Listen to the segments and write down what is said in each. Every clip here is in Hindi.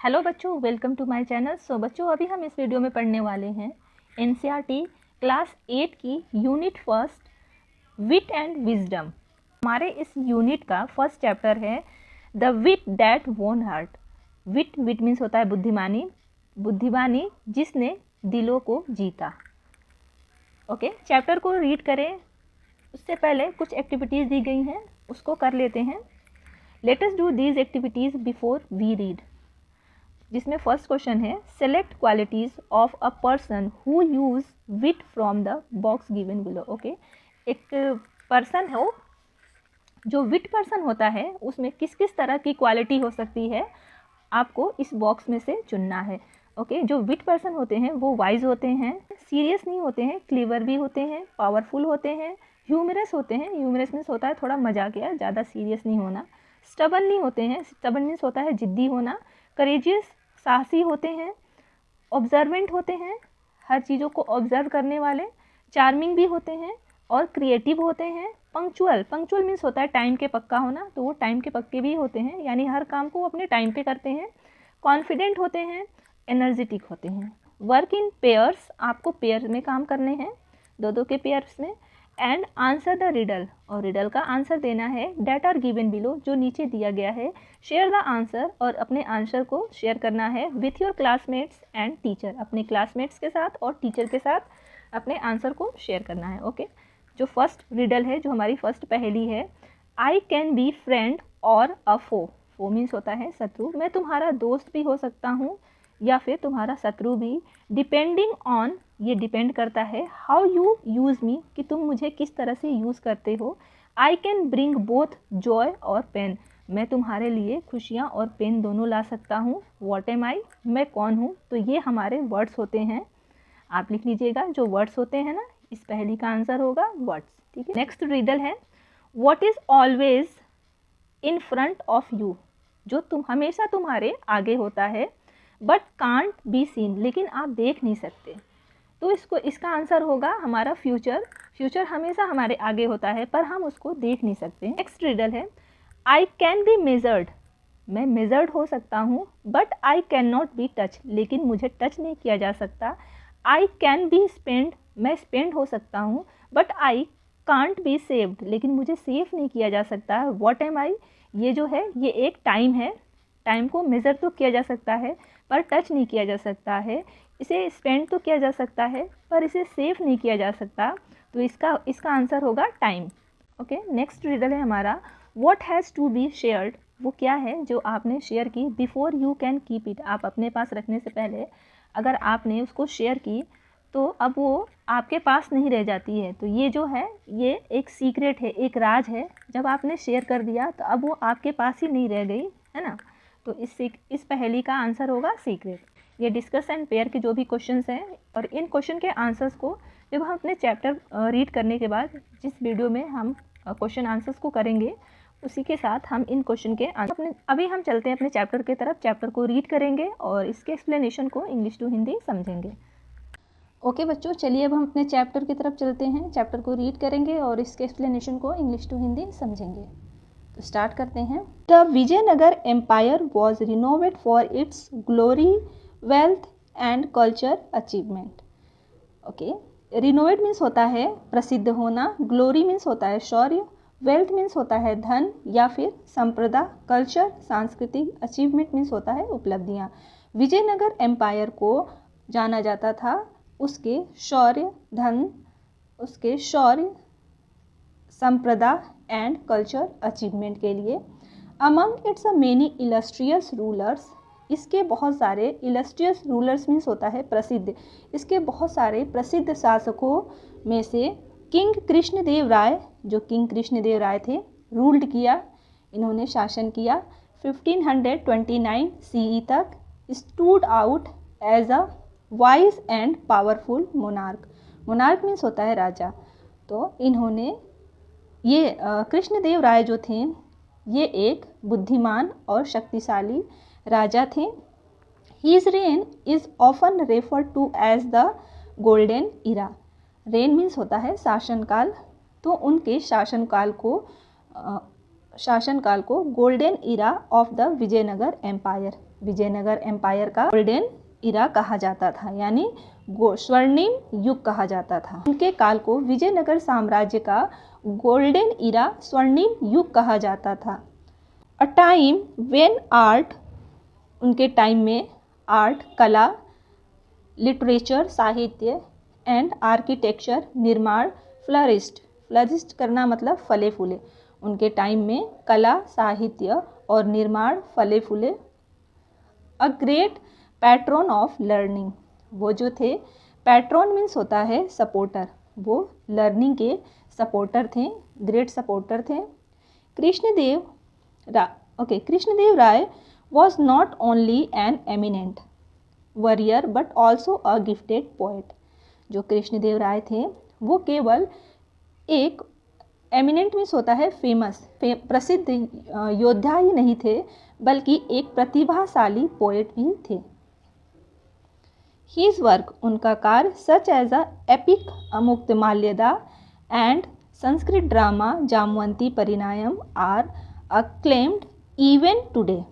हेलो बच्चों, वेलकम टू माय चैनल। सो बच्चों, अभी हम इस वीडियो में पढ़ने वाले हैं एनसीईआरटी क्लास 8 की unit first wit and wisdom. हमारे इस यूनिट का फर्स्ट चैप्टर है the wit that won heart. Wit means होता है बुद्धिमानी, बुद्धिमानी जिसने दिलों को जीता। ओके, चैप्टर को रीड करें उससे पहले कुछ एक्टिविटीज़ दी गई हैं, उसको कर लेते हैं। Let us do these activities before we read. जिसमें फर्स्ट क्वेश्चन है select qualities of a person who use wit from the box given below. Okay, एक पर्सन हो जो विट पर्सन होता है, उसमें किस किस तरह की क्वालिटी हो सकती है, आपको इस बॉक्स में से चुनना है। ओके, जो विट पर्सन होते हैं वो वाइज होते हैं, सीरियस नहीं होते हैं, क्लीवर भी होते हैं, पावरफुल होते हैं, ह्यूमरस होते हैं। ह्यूमरस मीन्स होता है थोड़ा मजाकिया, ज़्यादा सीरियस नहीं होना। स्टबन नहीं होते हैं, स्टबन मीन्स होता है जिद्दी होना। करेजियस साहसी होते हैं। ऑब्जर्वेंट होते हैं, हर चीज़ों को ऑब्जर्व करने वाले। चार्मिंग भी होते हैं और क्रिएटिव होते हैं। पंक्चुअल मीन्स होता है टाइम के पक्का होना, तो वो टाइम के पक्के भी होते हैं, यानी हर काम को अपने टाइम पे करते हैं। कॉन्फिडेंट होते हैं, एनर्जेटिक होते हैं। वर्क इन पेयर्स, आपको पेयर में काम करने हैं, दो के पेयर्स में। एंड आंसर द रिडल, और रिडल का आंसर देना है डेट आर गिवन बिलो, जो नीचे दिया गया है। शेयर द आंसर, और अपने आंसर को शेयर करना है with your classmates and teacher, अपने क्लासमेट्स के साथ और टीचर के साथ अपने आंसर को शेयर करना है। ओके, जो फर्स्ट रिडल है, जो हमारी फर्स्ट पहेली है, आई कैन बी फ्रेंड और अ फो। फो मीन्स होता है शत्रु। मैं तुम्हारा दोस्त भी हो सकता हूँ या फिर तुम्हारा शत्रु भी। डिपेंडिंग ऑन, ये डिपेंड करता है हाउ यू यूज़ मी, कि तुम मुझे किस तरह से यूज़ करते हो। I can bring both Joy और पेन, मैं तुम्हारे लिए खुशियाँ और पेन दोनों ला सकता हूँ। वॉट एम आई, मैं कौन हूँ। तो ये हमारे वर्ड्स होते हैं, आप लिख लीजिएगा। जो वर्ड्स होते हैं ना, इस पहेली का आंसर होगा वर्ड्स। ठीक है, नेक्स्ट रीडल है what is always in front of you, जो तुम हमेशा तुम्हारे आगे होता है, बट कांट बी सीन, लेकिन आप देख नहीं सकते। तो इसका आंसर होगा हमारा फ्यूचर। फ्यूचर हमेशा हमारे आगे होता है पर हम उसको देख नहीं सकते। नेक्स्ट रीडल है आई कैन बी मेजर्ड, मैं मेजर्ड हो सकता हूँ, but I can not be touch, लेकिन मुझे टच नहीं किया जा सकता। आई कैन बी स्पेंड, मैं स्पेंड हो सकता हूँ, but I can't be saved, लेकिन मुझे सेव नहीं किया जा सकता। व्हाट एम आई, ये जो है ये एक टाइम है। टाइम को मेज़र तो किया जा सकता है पर टच नहीं किया जा सकता है। इसे स्पेंड तो किया जा सकता है पर इसे सेव नहीं किया जा सकता। तो इसका आंसर होगा टाइम। ओके, नेक्स्ट रीडल है हमारा what has to be shared, वो क्या है जो आपने शेयर की। Before you can keep it, आप अपने पास रखने से पहले अगर आपने उसको शेयर की तो अब वो आपके पास नहीं रह जाती है। तो ये जो है ये एक सीक्रेट है, एक राज है। जब आपने शेयर कर दिया तो अब वो आपके पास ही नहीं रह गई, है ना। तो इस पहेली का आंसर होगा सीक्रेट। ये डिस्कस एंड पेयर के जो भी क्वेश्चंस हैं, और इन क्वेश्चन के आंसर्स को जब हम अपने चैप्टर रीड करने के बाद जिस वीडियो में हम क्वेश्चन आंसर्स को करेंगे, उसी के साथ हम इन क्वेश्चन के आंसर अभी हम चलते हैं अपने चैप्टर की तरफ। चैप्टर को रीड करेंगे और इसके एक्सप्लेनेशन को इंग्लिश टू हिंदी समझेंगे। ओके बच्चों, चलिए अब हम अपने चैप्टर की तरफ चलते हैं। चैप्टर को रीड करेंगे और इसके एक्सप्लेनेशन को इंग्लिश टू हिंदी समझेंगे। तो स्टार्ट करते हैं। The Vijayanagar empire was renowned for its glory, wealth and culture achievement. Okay, renowned means होता है प्रसिद्ध होना, ग्लोरी मीन्स होता है शौर्य, वेल्थ मीन्स होता है धन या फिर संप्रदा, कल्चर सांस्कृतिक, अचीवमेंट मीन्स होता है उपलब्धियाँ। विजयनगर एम्पायर को जाना जाता था उसके शौर्य, धन, उसके शौर्य, संप्रदा एंड कल्चर अचीवमेंट के लिए। Among it's a many illustrious rulers, इसके बहुत सारे इलस्ट्रियस रूलर्स मीन्स होता है प्रसिद्ध, इसके बहुत सारे प्रसिद्ध शासकों में से किंग कृष्णदेव राय, जो किंग कृष्णदेव राय थे, रूल्ड किया, इन्होंने शासन किया 1529 CE तक। Stood out as a wise and powerful monarch, monarch means होता है राजा। तो इन्होंने ये कृष्णदेव राय जो थे ये एक बुद्धिमान और शक्तिशाली राजा थे। His reign is often referred to as the golden era, reign means होता है शासनकाल, तो उनके शासनकाल को golden era of the Vijayanagar empire, Vijayanagar empire का गोल्डन इरा कहा जाता था, यानी स्वर्णिम युग कहा जाता था। उनके काल को विजयनगर साम्राज्य का गोल्डन इरा, स्वर्णिम युग कहा जाता था। अ टाइम व्हेन आर्ट, उनके टाइम में आर्ट, कला, लिटरेचर, साहित्य एंड आर्किटेक्चर, निर्माण फ्लरिस्ट करना मतलब फले फूले। उनके टाइम में कला, साहित्य और निर्माण फले फूले। A great patron of learning, वो जो थे, पैट्रन मीन्स होता है सपोर्टर, वो लर्निंग के सपोर्टर थे, ग्रेट सपोर्टर थे। Krishnadeva Raya was not only an eminent warrior but also a gifted poet. जो कृष्णदेव राय थे वो केवल एक एमिनेंट मीन्स होता है फेमस, प्रसिद्ध योद्धा ही नहीं थे, बल्कि एक प्रतिभाशाली पोएट भी थे। His work, उनका कार्य, such as a epic Amuktamalyada and Sanskrit drama Jambavati Parinayam are acclaimed even today.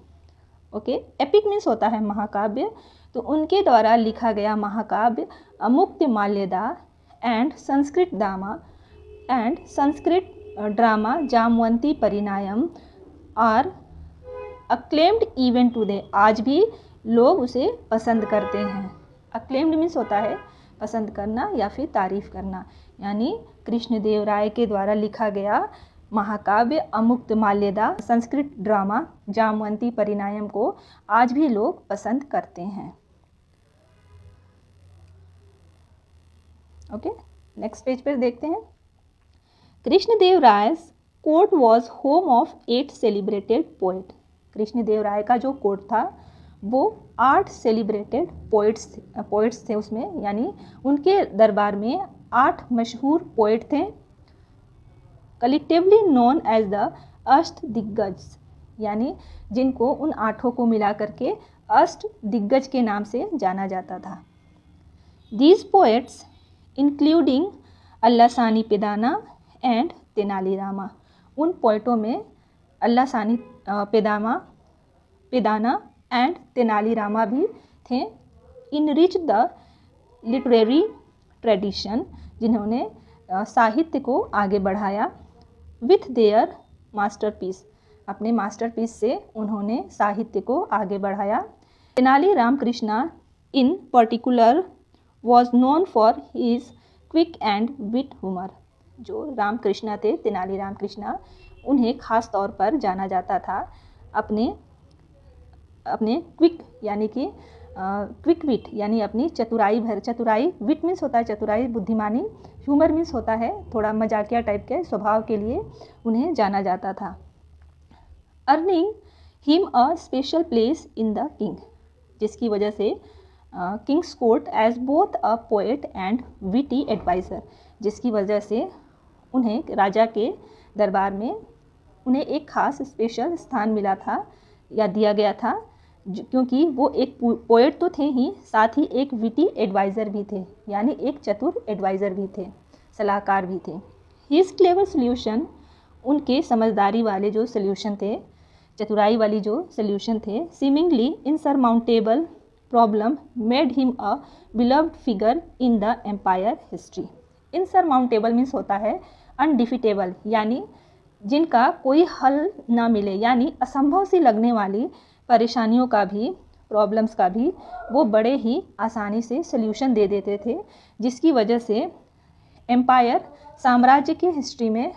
Okay, epic means होता है महाकाव्य, तो उनके द्वारा लिखा गया महाकाव्य Amuktamalyada and Sanskrit drama Jambavati Parinayam are acclaimed even today, आज भी लोग उसे पसंद करते हैं। अक्लेम्ड मीन्स होता है पसंद करना या फिर तारीफ करना, यानी कृष्णदेव राय के द्वारा लिखा गया महाकाव्य अमुक्तमाल्यदा, संस्कृत ड्रामा जामवंती परिणाम को आज भी लोग पसंद करते हैं। ओके, नेक्स्ट पेज पर देखते हैं। Krishnadeva Raya court was home of 8 celebrated poet. Krishnadeva Raya का जो कोर्ट था वो 8 सेलिब्रेटेड पोएट्स थे उसमें, यानी उनके दरबार में 8 मशहूर पोएट थे। कलेक्टिवली नोन एज द अष्ट दिग्गज, यानी जिनको उन 8 को मिला करके अष्ट दिग्गज के नाम से जाना जाता था। These poets including Allasani Peddana and Tenali Rama, उन पोएटों में अल्लासानी पेदाना एंड तेनालीरामा भी थे। इनरिच द लिटरेरी ट्रेडिशन, जिन्होंने साहित्य को आगे बढ़ाया। विथ देयर मास्टरपीस, अपने मास्टरपीस से उन्होंने साहित्य को आगे बढ़ाया। Tenali Ramakrishna in particular was known for his quick and wit humour. जो रामकृष्णा थे, तेनाली रामकृष्णा, उन्हें खास तौर पर जाना जाता था अपने क्विक यानी कि क्विक विट, यानी अपनी चतुराई, विट मीन्स होता है चतुराई, बुद्धिमानी, ह्यूमर मीन्स होता है थोड़ा मजाकिया टाइप के स्वभाव के लिए उन्हें जाना जाता था। Earning him a special place in the king, जिसकी वजह से king's court as both a poet and witty adviser, जिसकी वजह से उन्हें राजा के दरबार में उन्हें एक खास स्पेशल स्थान मिला था या दिया गया था, क्योंकि वो एक पोएट तो थे ही, साथ ही एक विटी एडवाइज़र भी थे, यानी एक चतुर एडवाइज़र भी थे, सलाहकार भी थे। हिज क्लेवर सोल्यूशन, उनके समझदारी वाले जो सोल्यूशन थे, चतुराई वाली जो सोल्यूशन थे, seemingly insurmountable problem made him a beloved figure in the empire history. Insurmountable means होता है अनडिफिटेबल, यानी जिनका कोई हल ना मिले, यानी असंभव सी लगने वाली परेशानियों का भी, प्रॉब्लम्स का भी वो बड़े ही आसानी से सल्यूशन दे देते थे, जिसकी वजह से एम्पायर साम्राज्य की हिस्ट्री में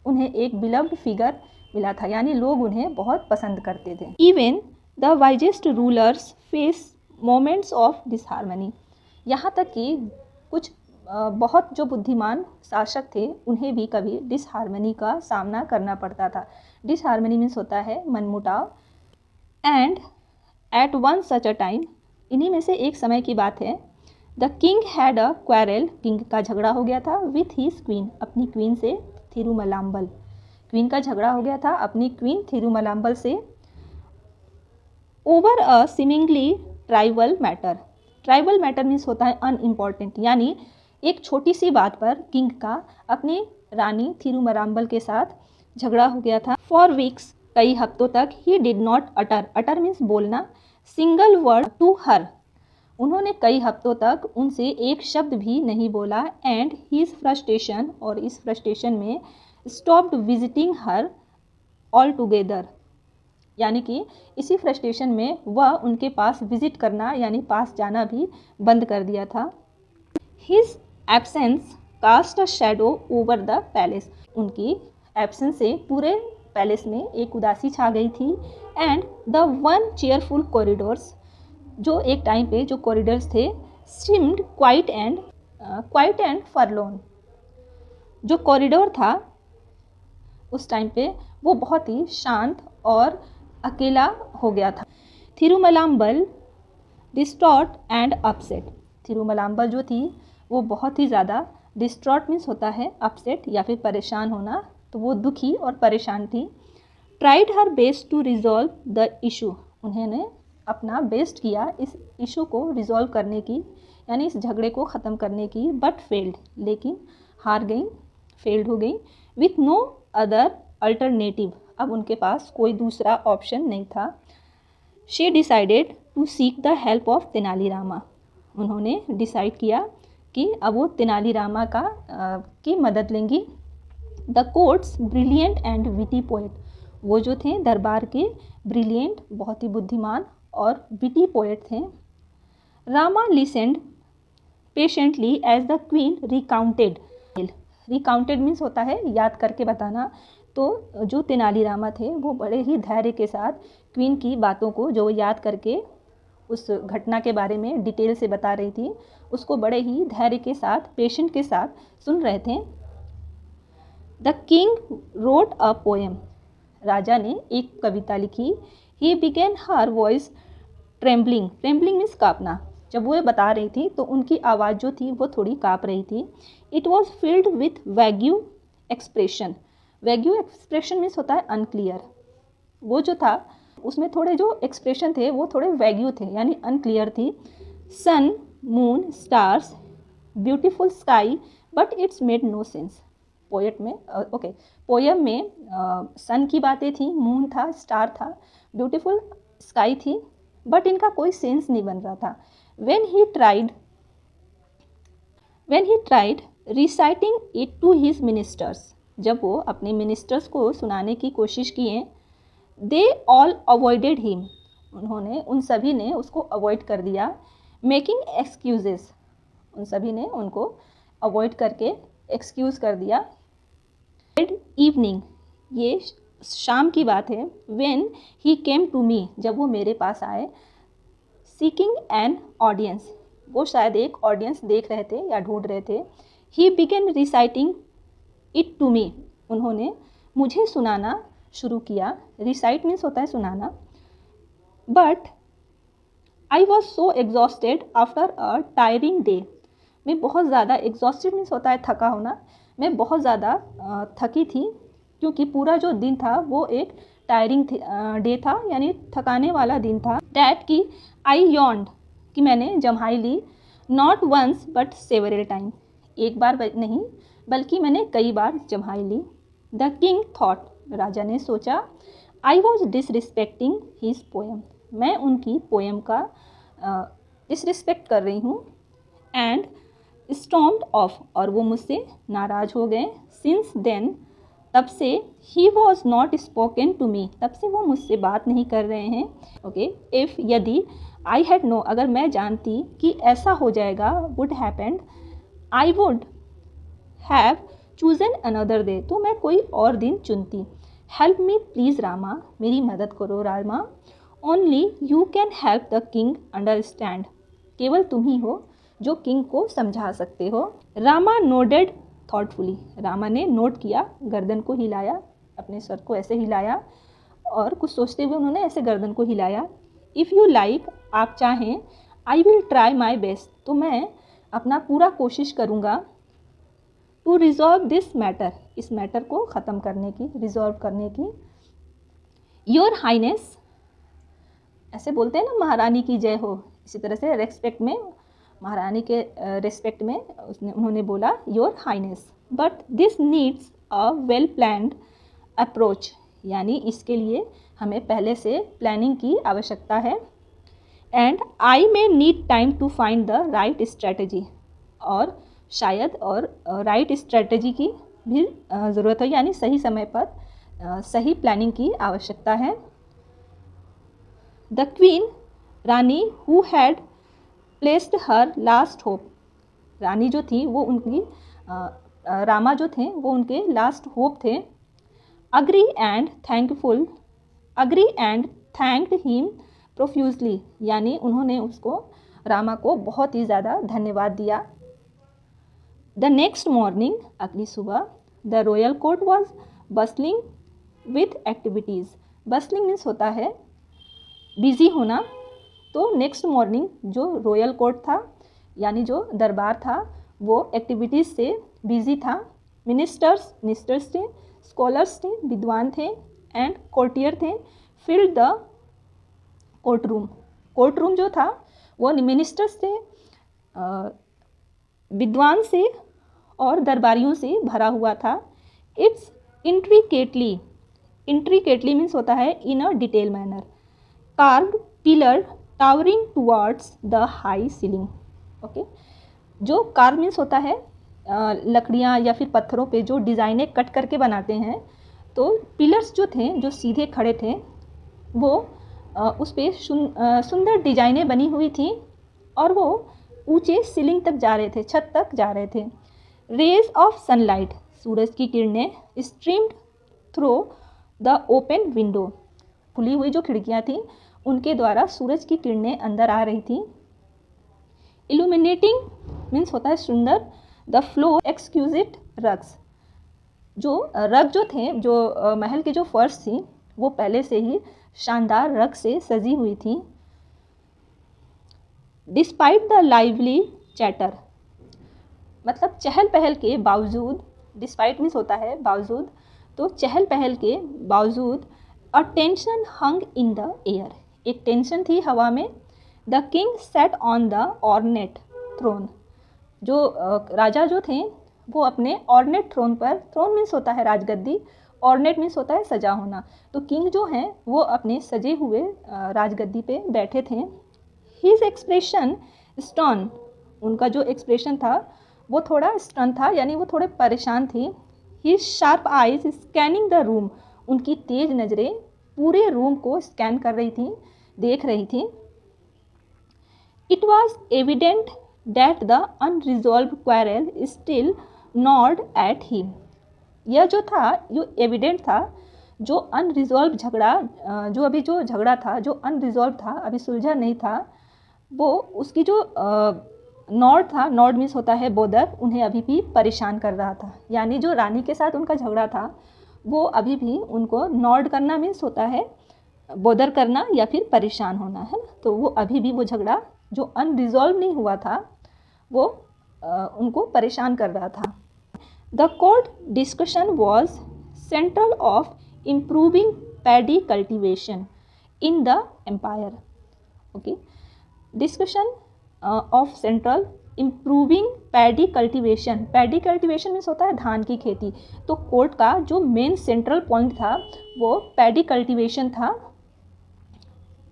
उन्हें एक बिलव्ड फिगर मिला था, यानी लोग उन्हें बहुत पसंद करते थे। Even the wisest rulers face moments of disharmony, यहाँ तक कि कुछ बहुत जो बुद्धिमान शासक थे उन्हें भी कभी डिसहार्मनी का सामना करना पड़ता था। डिसहार्मनी मीन्स होता है मनमुटाव। And at one such a time, इन्हीं में से एक समय की बात है, the king had a quarrel, king का झगड़ा हो गया था विथ हिज क्वीन, अपनी क्वीन से, थिरुमलाम्बल, क्वीन का झगड़ा हो गया था अपनी क्वीन थिरुमलाम्बल से, over a seemingly trivial matter. Trivial matter means होता है अनइम्पॉर्टेंट, यानी एक छोटी सी बात पर किंग का अपनी रानी थिरुमलाम्बल के साथ झगड़ा हो गया था। फॉर वीक्स, कई हफ्तों तक, he did not utter means बोलना, सिंगल वर्ड टू हर, उन्होंने कई हफ्तों तक उनसे एक शब्द भी नहीं बोला। एंड हीज फ्रस्ट्रेशन, और इस फ्रस्ट्रेशन में stopped visiting her all together, यानी कि इसी फ्रस्ट्रेशन में वह उनके पास विजिट करना यानी पास जाना भी बंद कर दिया था। His absence cast a shadow over the palace, उनकी एब्सेंस से पूरे पैलेस में एक उदासी छा गई थी। And the once cheerful corridors, जो एक टाइम पे जो कॉरिडोर्स थे, सीम्ड क्वाइट एंड फॉरलॉर्न, जो कॉरिडोर था उस टाइम पे वो बहुत ही शांत और अकेला हो गया था। थिरुमलाम्बल डिस्ट्रॉट एंड अपसेट, थिरुमलाम्बल जो थी वो बहुत ही ज़्यादा, डिस्ट्रॉट मीन्स होता है अपसेट या फिर परेशान होना, तो वो दुखी और परेशान थी। Tried her best to resolve the issue, उन्होंने अपना बेस्ट किया इस इशू को रिजॉल्व करने की, यानी इस झगड़े को ख़त्म करने की, बट फेल्ड, लेकिन हार गई, फेल्ड हो गई। विथ नो अदर अल्टरनेटिव, अब उनके पास कोई दूसरा ऑप्शन नहीं था। She decided to seek the help of Tenalirama, उन्होंने डिसाइड किया कि अब वो तेनालीरामा की मदद लेंगी। The courts brilliant and witty poet, वो जो थे दरबार के ब्रिलियंट, बहुत ही बुद्धिमान और विटी पोएट थे। Rama listened patiently as the queen recounted, recounted means होता है याद करके बताना, तो जो तेनालीरामा थे वो बड़े ही धैर्य के साथ क्वीन की बातों को, जो याद करके उस घटना के बारे में डिटेल से बता रही थी, उसको बड़े ही धैर्य के साथ, पेशेंट के साथ सुन रहे थे। The king wrote a poem, राजा ने एक कविता लिखी। He began her voice trembling, trembling means काँपना, जब वो बता रही थी तो उनकी आवाज़ जो थी वो थोड़ी काँप रही थी। It was filled with wagyu expression, wagyu expression means होता है अनक्लियर, वो जो था उसमें थोड़े जो एक्सप्रेशन थे वो थोड़े वैग्यू थे यानी अनक्लियर थी। Sun, moon, stars, beautiful sky, but it's made no sense, poet में पोएम में सन की बातें थी, मून था, स्टार था, ब्यूटीफुल स्काई थी, बट इनका कोई सेंस नहीं बन रहा था। when he tried reciting it to his ministers, जब वो अपने मिनिस्टर्स को सुनाने की कोशिश किए, they all avoided him, उन्होंने, उन सभी ने उसको अवॉइड कर दिया। making excuses, उन सभी ने उनको अवॉइड करके एक्सक्यूज़ कर दिया। evening, ये शाम की बात है। when he came to me, जब वो मेरे पास आए। सीकिंग एन ऑडियंस, वो शायद एक ऑडियंस देख रहे थे या ढूंढ रहे थे। He began reciting it to me, उन्होंने मुझे सुनाना शुरू किया। रिसाइट मीन्स होता है सुनाना। But I was so exhausted after a tiring day, मैं बहुत ज़्यादा, एग्जॉस्टेड मीन्स होता है थका होना, मैं बहुत ज़्यादा थकी थी, क्योंकि पूरा जो दिन था वो एक टायरिंग डे था, यानी थकाने वाला दिन था। डैट की आई यॉन्ड, कि मैंने जम्हाई ली। Not once but several time, एक बार नहीं बल्कि मैंने कई बार जम्हाई ली। द किंग थॉट, राजा ने सोचा। I was disrespecting his poem, मैं उनकी पोएम का डिसरिस्पेक्ट कर रही हूँ। एंड स्टॉम्ड ऑफ, और वो मुझसे नाराज़ हो गए। सिंस देन, तब से, he was not spoken to me, तब से वो मुझसे बात नहीं कर रहे हैं। ओके, इफ़, यदि, आई हैड नो, अगर मैं जानती कि ऐसा हो जाएगा, would happened, I would have chosen another day, तो मैं कोई और दिन चुनती। हेल्प मी प्लीज़ रामा, मेरी मदद करो Rama. Only you can help the king understand, केवल तुम ही हो जो किंग को समझा सकते हो। रामा नोडेड थॉटफुली, रामा ने नोट किया, गर्दन को हिलाया, अपने सर को ऐसे हिलाया और कुछ सोचते हुए उन्होंने ऐसे गर्दन को हिलाया। इफ़ यू लाइक, आप चाहें, I will try my best, तो मैं अपना पूरा कोशिश करूँगा। टू रिजॉल्व दिस मैटर, इस मैटर को ख़त्म करने की, रिजॉल्व करने की। योर हाइनेस, ऐसे बोलते हैं ना, महारानी की जय हो, इसी तरह से रेस्पेक्ट में, महारानी के रेस्पेक्ट में उन्होंने बोला your highness. But this needs a well planned approach, यानी इसके लिए हमें पहले से प्लानिंग की आवश्यकता है। And I may need time to find the right strategy, और शायद और राइट स्ट्रेटजी की भी ज़रूरत है, यानी सही समय पर सही प्लानिंग की आवश्यकता है। द क्वीन, रानी, who had placed her last hope, रानी जो थी वो उनकी रामा जो थे वो उनके लास्ट होप थे। Agree and thanked him profusely, यानी उन्होंने उसको रामा को बहुत ही ज़्यादा धन्यवाद दिया। द नेक्स्ट मॉर्निंग, अगली सुबह, the royal court was bustling with activities. Bustling means होता है बिजी होना, तो नेक्स्ट मॉर्निंग जो रॉयल कोर्ट था यानी जो दरबार था वो एक्टिविटीज़ से बिजी था। मिनिस्टर्स थे, स्कॉलर्स थे, विद्वान थे, एंड कोर्टियर थे, फिल्ड द कोर्टरूम जो था वो मिनिस्टर्स से, विद्वान से और दरबारियों से भरा हुआ था। इट्स इंट्रिकेटली मीन्स होता है in a detail manner, carved pillar towering towards the high ceiling. Okay, जो कार्व मीन्स होता है लकड़ियाँ या फिर पत्थरों पे जो डिज़ाइनें कट करके बनाते हैं, तो पिलर्स जो थे जो सीधे खड़े थे वो उस पर सुंदर डिजाइनें बनी हुई थी और वो ऊंचे सीलिंग तक जा रहे थे, छत तक जा रहे थे। रेज ऑफ सनलाइट, सूरज की किरणें, streamed through the open window, खुली हुई जो खिड़कियां थी उनके द्वारा सूरज की किरणें अंदर आ रही थी। इल्यूमिनेटिंग मीन्स होता है सुंदर, द फ्लोर एक्सक्यूजिट रग्स, जो रग जो थे जो महल की जो फर्श थी वो पहले से ही शानदार रग से सजी हुई थी। डिस्पाइट द लाइवली चैटर, मतलब चहल पहल के बावजूद, डिस्पाइट मीन्स होता है बावजूद, तो चहल पहल के बावजूद a tension hung in the air, एक टेंशन थी हवा में। The king sat on the ornate throne, जो राजा जो थे वो अपने ऑर्नेट थ्रोन पर, थ्रोन मीन्स होता है राजगद्दी, ऑर्नेट मीन्स होता है सजा होना, तो किंग जो हैं वो अपने सजे हुए राजगद्दी पे बैठे थे। हिज एक्सप्रेशन स्टर्न, उनका जो एक्सप्रेशन था वो थोड़ा स्टर्न था, यानी वो थोड़े परेशान थी। His sharp eyes scanning the room, उनकी तेज नज़रें पूरे रूम को स्कैन कर रही थी, देख रही थी। It was evident that the unresolved quarrel still gnawed at him, यह जो था, जो एविडेंट था, जो अनरिजॉल्व झगड़ा, जो अभी जो झगड़ा था जो अनरिजॉल्व था, अभी सुलझा नहीं था, वो उसकी जो नॉड था, नॉड मीन्स होता है बोदर, उन्हें अभी भी परेशान कर रहा था, यानी जो रानी के साथ उनका झगड़ा था वो अभी भी उनको, नॉड करना मीन्स होता है बोदर करना या फिर परेशान होना, है ना, तो वो अभी भी वो झगड़ा जो अनरिजॉल्व नहीं हुआ था वो उनको परेशान कर रहा था। The court discussion was central of improving paddy cultivation in the empire. Okay, discussion of central improving paddy cultivation. Paddy cultivation means होता है धान की खेती, तो कोर्ट का जो मेन सेंट्रल पॉइंट था वो पैडी कल्टीवेशन था।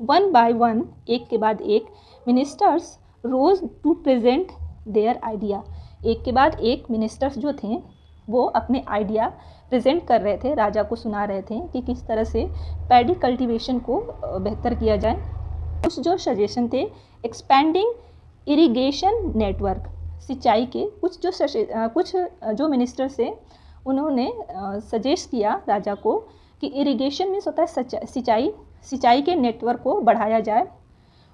वन बाय वन, एक के बाद एक, ministers rose to present their idea, एक के बाद एक मिनिस्टर्स जो थे वो अपने आइडिया प्रेजेंट कर रहे थे, राजा को सुना रहे थे कि किस तरह से पैडी कल्टीवेशन को बेहतर किया जाए। कुछ जो सजेशन थे, एक्सपेंडिंग इरिगेशन नेटवर्क, सिंचाई के कुछ जो मिनिस्टर से उन्होंने सजेस्ट किया राजा को कि इरिगेशन मीन्स होता है सिंचाई के नेटवर्क को बढ़ाया जाए।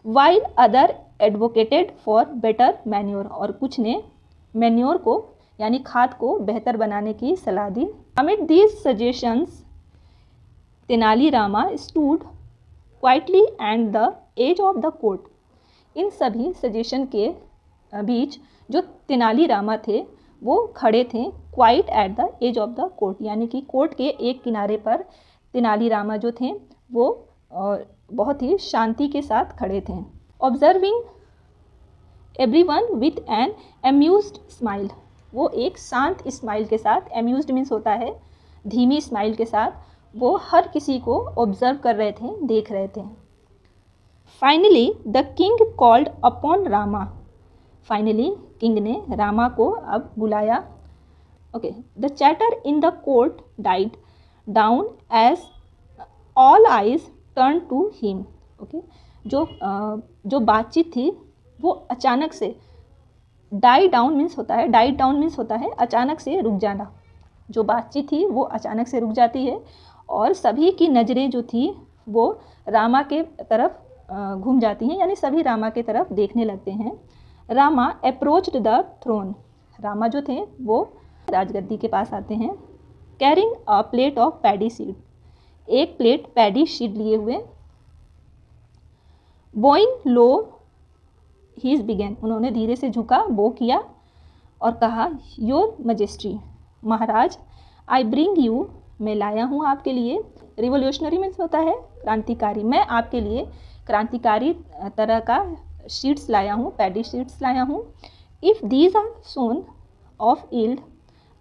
While other advocated for better manure, और कुछ ने मैन्योर को यानी खाद को बेहतर बनाने की सलाह दी। Amid these suggestions Tenali Rama stood quietly and the edge of the court, इन सभी सजेशन के बीच जो तेनाली रामा थे वो खड़े थे quite at the edge of the court, यानी कि कोर्ट के एक किनारे पर तेनाली रामा जो थे वो बहुत ही शांति के साथ खड़े थे। Observing everyone with an amused smile, वो एक शांत स्माइल के साथ, अम्यूज्ड मीन्स होता है धीमी स्माइल के साथ, वो हर किसी को ऑब्जर्व कर रहे थे, देख रहे थे। Finally the king called upon Rama, finally king ने रामा को अब बुलाया। Okay, the chatter in the court died down as all eyes turn to him. Okay, जो बातचीत थी वो अचानक से, डाई डाउन मीन्स होता है अचानक से रुक जाना। जो बातचीत थी वो अचानक से रुक जाती है और सभी की नज़रें जो थी वो रामा के तरफ घूम जाती हैं, यानी सभी रामा के तरफ देखने लगते हैं। Rama approached the throne, Rama जो थे वो राजगद्दी के पास आते हैं। Carrying a plate of paddy seed, एक प्लेट पैडी सीड लिए हुए। बोइंग लो ही बिगेन, उन्होंने धीरे से झुका, बो किया और कहा, your majesty, Maharaj, I bring you, मैं लाया हूँ आपके लिए, रिवोल्यूशनरी मीन्स होता है क्रांतिकारी, मैं आपके लिए क्रांतिकारी तरह का शीट्स लाया हूँ, पैडी शीट्स लाया हूँ। If these are sown of yield,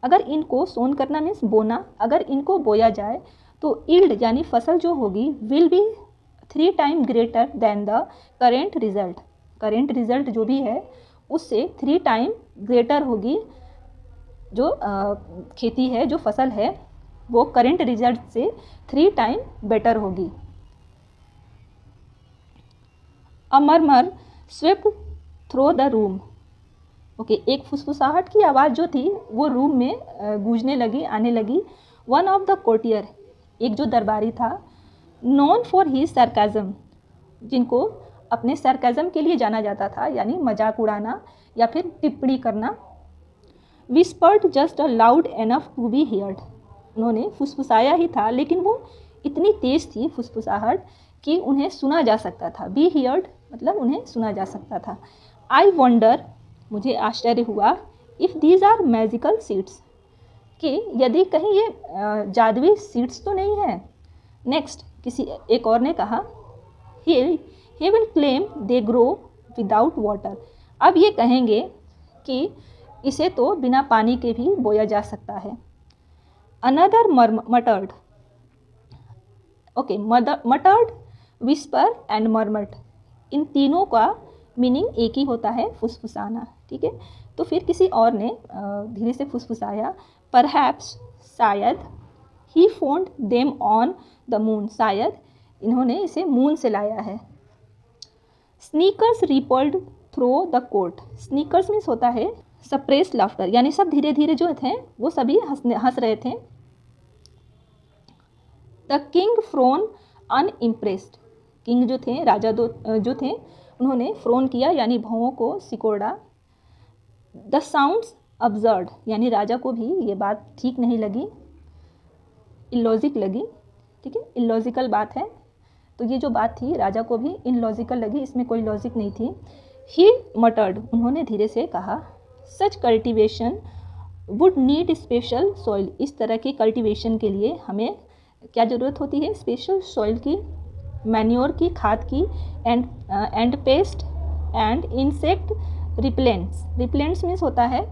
अगर इनको सोन करना मीन्स बोना, अगर इनको बोया जाए तो ईल्ड यानी फसल जो होगी will be 3 time greater than the current result, current result जो भी है उससे 3 टाइम ग्रेटर होगी। जो खेती है, जो फसल है वो करेंट रिजल्ट से 3 टाइम बेटर होगी। A murmur swept through the room, okay, एक फुसफुसाहट की आवाज़ जो थी वो रूम में गूंजने लगी, आने लगी। वन ऑफ द कोर्टियर, एक जो दरबारी था, नोन फॉर हिज सरकाज़म, जिनको अपने सरकाज़म के लिए जाना जाता था, यानी मजाक उड़ाना या फिर टिप्पणी करना। Whispered just a loud enough to be heard, उन्होंने फुसफुसाया ही था लेकिन वो इतनी तेज़ थी फुसफुसाहट कि उन्हें सुना जा सकता था। बी हियर्ड मतलब उन्हें सुना जा सकता था। आई वंडर, मुझे आश्चर्य हुआ, if these are magical seeds, कि यदि कहीं ये जादुई सीड्स तो नहीं है। नेक्स्ट, किसी एक और ने कहा, he will claim they grow without water, अब ये कहेंगे कि इसे तो बिना पानी के भी बोया जा सकता है। Another muttered, okay, muttered, whisper and murmur, इन तीनों का मीनिंग एक ही होता है, फुसफुसाना, ठीक है। तो फिर किसी और ने धीरे से फुसफुसाया, परहैप्स, शायद, he found them on the moon, शायद इन्होंने इसे मून से लाया है। Snickers rippled through the court, snickers means होता है सप्रेस्ड लाफ्टर, यानी सब धीरे धीरे जो थे वो सभी हंस रहे थे। The king prone unimpressed, king जो थे, राजा जो थे, उन्होंने फ्रोन किया यानी भौं को सिकोड़ा। द साउंड्स अब्सर्ड, यानी राजा को भी ये बात ठीक नहीं लगी, इलॉजिक लगी, ठीक है, इलॉजिकल बात है। तो ये जो बात थी राजा को भी इनलॉजिकल लगी, इसमें कोई लॉजिक नहीं थी। ही मटर्ड, उन्होंने धीरे से कहा, such cultivation would need special soil, इस तरह की कल्टिवेशन के लिए हमें क्या ज़रूरत होती है, स्पेशल सॉइल की, मैन्योर की, खाद की, and paste and insect repellents, repellents means होता है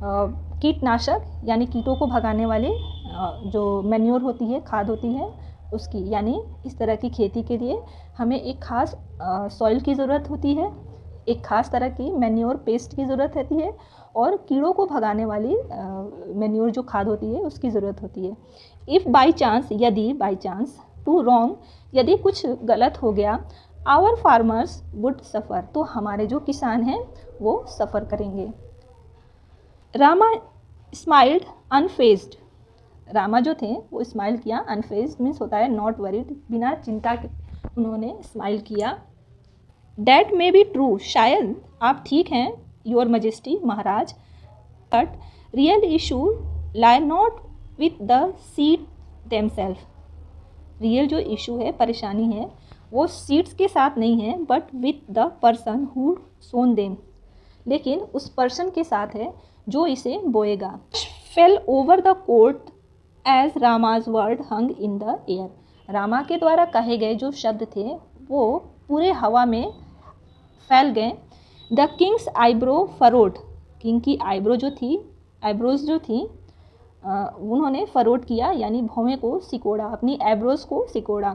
कीटनाशक, यानी कीटों को भगाने वाले जो मैन्योर होती है, खाद होती है उसकी, यानी इस तरह की खेती के लिए हमें एक खास सॉइल की ज़रूरत होती है, एक खास तरह की मैन्योर पेस्ट की ज़रूरत होती है और कीड़ों को भगाने वाली मैन्योर जो खाद होती है उसकी ज़रूरत होती है। इफ़ बाई चांस, यदि बाई चांस, टू रॉन्ग, यदि कुछ गलत हो गया, आवर फार्मर्स वुड सफ़र, तो हमारे जो किसान हैं वो सफ़र करेंगे। रामा स्माइल्ड अनफेज्ड, रामा जो थे वो स्माइल किया, अनफेज्ड मीन्स होता है नॉट वरीड, बिना चिंता के उन्होंने स्माइल किया। डैट मे बी ट्रू, शायद आप ठीक हैं, योर मजेस्टी, महाराज, but real issue lies not with the seed themselves, real जो इशू है, परेशानी है, वो सीड्स के साथ नहीं है, but with the person who sown them, लेकिन उस पर्सन के साथ है जो इसे बोएगा। Fell over the court as Rama's word hung in the air, Rama के द्वारा कहे गए जो शब्द थे वो पूरे हवा में फैल गए। The Kings eyebrow furrowed, king की आईब्रो जो थी, आईब्रोज जो थी, उन्होंने फरोड किया यानी भौवें को सिकोड़ा, अपनी आईब्रोज को सिकोड़ा।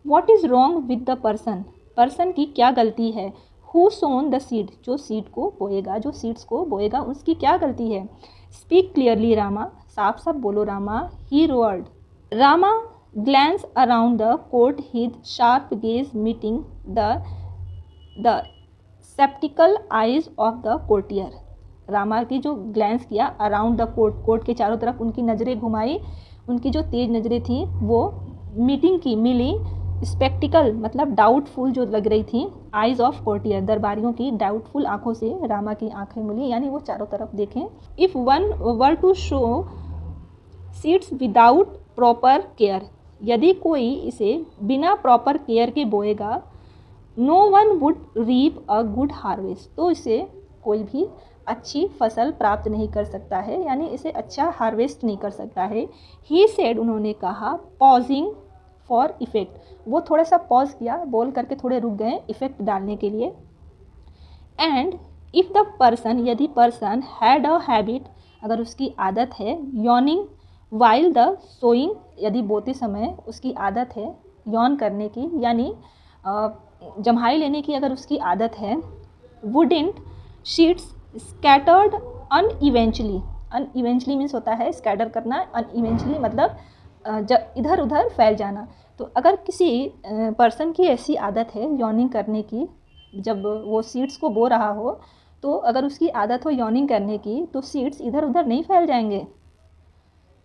What is wrong with the person, person की क्या गलती है। हु सोन द सीड, जो सीड को बोएगा, जो सीड्स को बोएगा उसकी क्या गलती है। स्पीक क्लियरली रामा, साफ साफ बोलो Rama. He roared. Rama glance around the court his sharp gaze meeting the sceptical eyes of the courtier. Rama की जो ग्लैंस किया अराउंड द कोर्ट, कोर्ट के चारों तरफ उनकी नज़रें घुमाई, उनकी जो तेज नज़रें थी वो मीटिंग की मिली। स्पेक्टिकल मतलब डाउटफुल जो लग रही थी, आइज ऑफ कोर्टियर, दरबारियों की डाउटफुल आंखों से रामा की आंखें मिली, यानी वो चारों तरफ देखें। If one were to sow seeds without proper care, यदि कोई इसे बिना प्रॉपर केयर के बोएगा, no one would reap a good harvest, तो इसे कोई भी अच्छी फसल प्राप्त नहीं कर सकता है, यानी इसे अच्छा हार्वेस्ट नहीं कर सकता है। ही सेड, उन्होंने कहा, पॉजिंग फॉर इफ़ेक्ट, वो थोड़ा सा पॉज किया, बोल करके थोड़े रुक गए इफ़ेक्ट डालने के लिए। एंड इफ़ द पर्सन, यदि पर्सन हैड अ हैबिट, अगर उसकी आदत है, यॉर्निंग वाइल द सोइंग, यदि बोते समय उसकी आदत है यॉन करने की, यानी जम्हाई लेने की अगर उसकी आदत है। वुडेंट शीट्स स्कैटर्ड अनइवेंचुअली, अनइवेंचुअली मीन्स होता है स्कैटर करना, अनइवेंचुअली मतलब इधर उधर फैल जाना। तो अगर किसी पर्सन की ऐसी आदत है यॉर्निंग करने की, जब वो सीड्स को बो रहा हो, तो अगर उसकी आदत हो यॉर्निंग करने की, तो सीड्स इधर उधर नहीं फैल जाएंगे।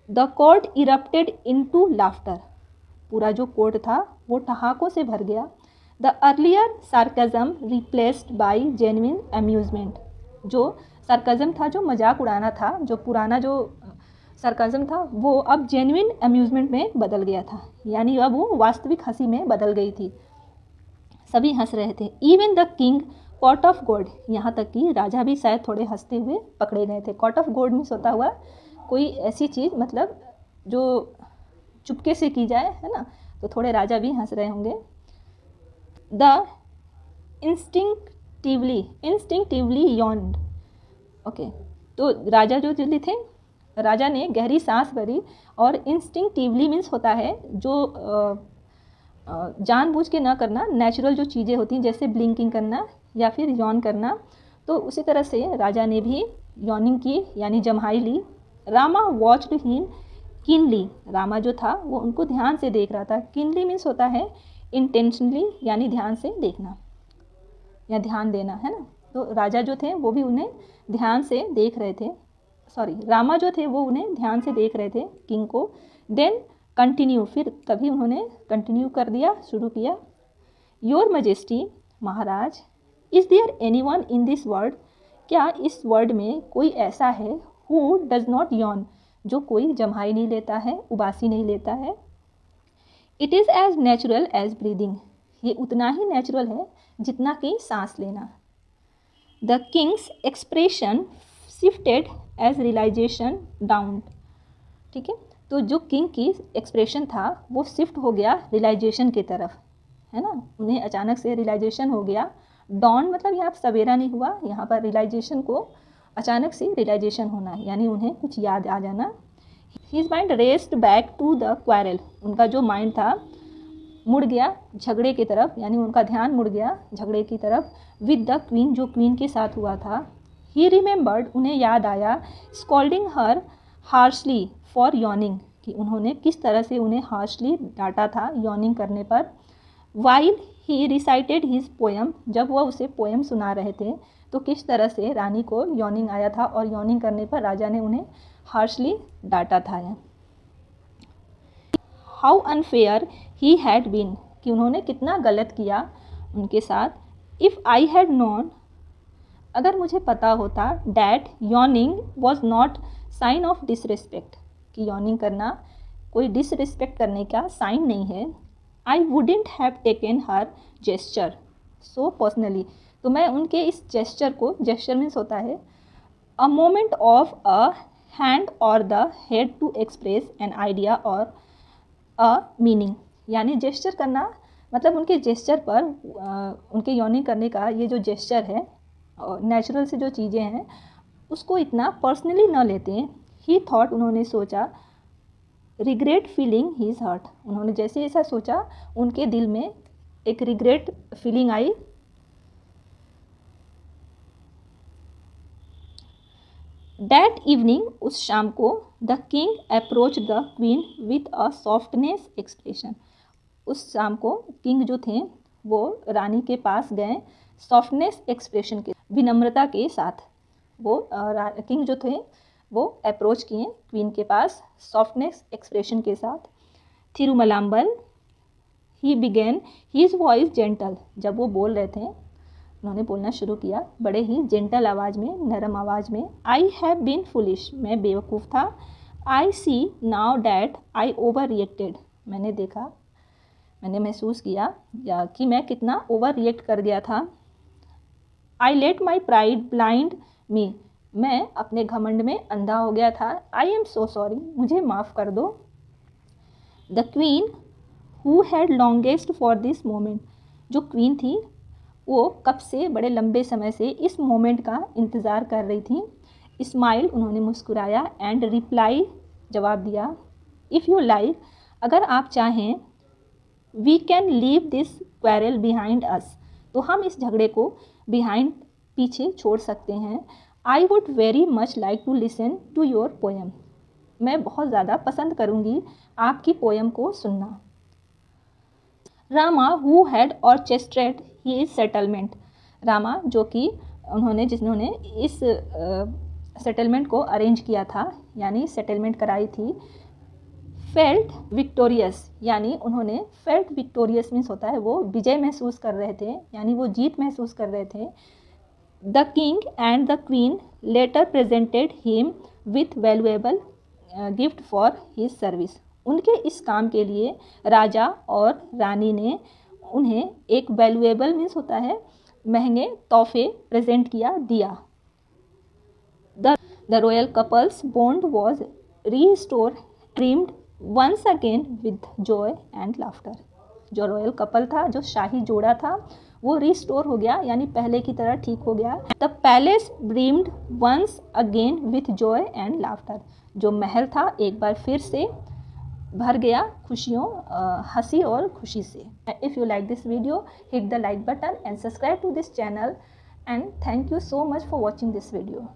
The court erupted into laughter, पूरा जो कोर्ट था वो ठहाकों से भर गया। The earlier sarcasm replaced by genuine amusement, जो सार्कज़म था, जो मजाक उड़ाना था, जो पुराना जो सार्कज़म था, वो अब जेन्युइन अम्यूज़मेंट में बदल गया था, यानी अब वो वास्तविक हंसी में बदल गई थी, सभी हंस रहे थे। Even the king caught off guard, यहाँ तक कि राजा भी शायद थोड़े हंसते हुए पकड़े गए थे। कॉट ऑफ गोड मीन्स होता हुआ कोई ऐसी चीज़, मतलब जो चुपके से की जाए, है ना, तो थोड़े राजा भी हंस रहे होंगे। द इंस्टिंक्टिवली यॉन्ड, ओके, तो राजा जो थे, राजा ने गहरी सांस भरी, और इंस्टिंक्टिवली मीन्स होता है जो जानबूझ के ना करना, नेचुरल जो चीज़ें होती हैं जैसे ब्लिंकिंग करना या फिर यॉन करना, तो उसी तरह से राजा ने भी यॉनिंग की, यानी जम्हाई ली। Rama watched him keenly, Rama जो था वो उनको ध्यान से देख रहा था। कीनली मीन्स होता है इंटेंशनली, यानी ध्यान से देखना या ध्यान देना, है ना। तो राजा जो थे वो भी उन्हें ध्यान से देख रहे थे, रामा जो थे वो उन्हें ध्यान से देख रहे थे, किंग को। देन कंटिन्यू, फिर तभी उन्होंने कंटिन्यू कर दिया, शुरू किया। योर मजेस्टी, महाराज, is there anyone in this world, क्या इस वर्ल्ड में कोई ऐसा है, हु डज नॉट यॉन, जो कोई जम्हाई नहीं लेता है, उबासी नहीं लेता है। It is as natural as breathing, ये उतना ही नेचुरल है जितना कि सांस लेना। The king's expression shifted as realisation dawned, ठीक है, तो जो किंग की एक्सप्रेशन था वो शिफ्ट हो गया रियलाइजेशन की तरफ, है ना, उन्हें अचानक से रियलाइजेशन हो गया। डॉन मतलब यहाँ सवेरा नहीं हुआ, यहाँ पर रियलाइजेशन को अचानक से रियलाइजेशन होना है, यानी उन्हें कुछ याद आ जाना। His mind raced back to the quarrel, उनका जो माइंड था मुड़ गया झगड़े की तरफ, यानी उनका ध्यान मुड़ गया झगड़े की तरफ। विद द क्वीन, जो क्वीन के साथ हुआ था। ही रिमेंबर्ड, उन्हें याद आया, scolding her harshly for yawning, कि उन्होंने किस तरह से उन्हें हार्शली डांटा था यॉर्निंग करने पर। While he recited his poem, जब वह उसे पोएम सुना रहे थे तो किस तरह से रानी को यॉर्निंग आया था और यॉर्निंग करने पर राजा ने उन्हें हार्शली डांटा था। How unfair he had been, कि उन्होंने कितना गलत किया उनके साथ। इफ़ आई हैड नोन, अगर मुझे पता होता, that yawning was not sign of disrespect, कि यॉर्निंग करना कोई डिसरिस्पेक्ट करने का साइन नहीं है। I wouldn't have taken her gesture so personally, तो मैं उनके इस जेस्चर को, जेस्चर मीन्स होता है a moment of a hand और the head to express an idea और अ मीनिंग, यानी जेस्चर करना मतलब उनके जेस्चर पर उनके यॉर्निंग करने का ये जो जेस्चर है, नेचुरल से जो चीज़ें हैं उसको इतना पर्सनली न लेते हैं। ही थॉट, उन्होंने सोचा, रिग्रेट फीलिंग हीज हर्ट, उन्होंने जैसे ऐसा सोचा उनके दिल में एक regret feeling I. That evening, उस शाम को, the king approach the queen with a softness expression. उस शाम को किंग जो थे वो रानी के पास गए सॉफ्टनेस एक्सप्रेशन के, विनम्रता के साथ। वो किंग जो थे वो अप्रोच किए क्वीन के पास सॉफ्टनेस एक्सप्रेशन के साथ। Thirumalambal, he began his voice gentle. जब वो बोल रहे थे, उन्होंने बोलना शुरू किया बड़े ही जेंटल आवाज़ में, नरम आवाज़ में। आई हैव बीन फुलिश, मैं बेवकूफ़ था। I see now that I overreacted, मैंने देखा, मैंने महसूस किया कि मैं कितना ओवर रिएक्ट कर गया था। I let my pride blind me, मैं अपने घमंड में अंधा हो गया था। आई एम सो सॉरी, मुझे माफ़ कर दो। The queen who had longest for this moment, जो क्वीन थी वो कब से, बड़े लंबे समय से इस मोमेंट का इंतज़ार कर रही थी। स्माइल, उन्होंने मुस्कुराया। एंड रिप्लाई, जवाब दिया। इफ़ यू लाइक, अगर आप चाहें, we can leave this quarrel behind us, तो हम इस झगड़े को बिहाइंड, पीछे छोड़ सकते हैं। I would very much like to listen to your poem, मैं बहुत ज़्यादा पसंद करूँगी आपकी पोएम को सुनना। Rama who had orchestrated his settlement, Rama जो कि जिन्होंने इस सेटलमेंट को अरेंज किया था, यानी सेटलमेंट कराई थी। फेल्ट विक्टोरियस, यानी उन्होंने, फेल्ट विक्टोरियस मीन्स होता है वो विजय महसूस कर रहे थे, यानी वो जीत महसूस कर रहे थे। The king and the queen later presented him with valuable gift for his service, उनके इस काम के लिए राजा और रानी ने उन्हें एक वैल्यूएबल मीन्स होता है महंगे तोहफे प्रेजेंट किया, दिया। The royal couple's bond was restored once again with joy and laughter, जो रॉयल कपल था, जो शाही जोड़ा था, वो रिस्टोर हो गया, यानी पहले की तरह ठीक हो गया। The palace beamed once again with joy and laughter, जो महल था एक बार फिर से भर गया खुशियों, हंसी और खुशी से। If you like this video, hit the like button and subscribe to this channel, and thank you so much for watching this video.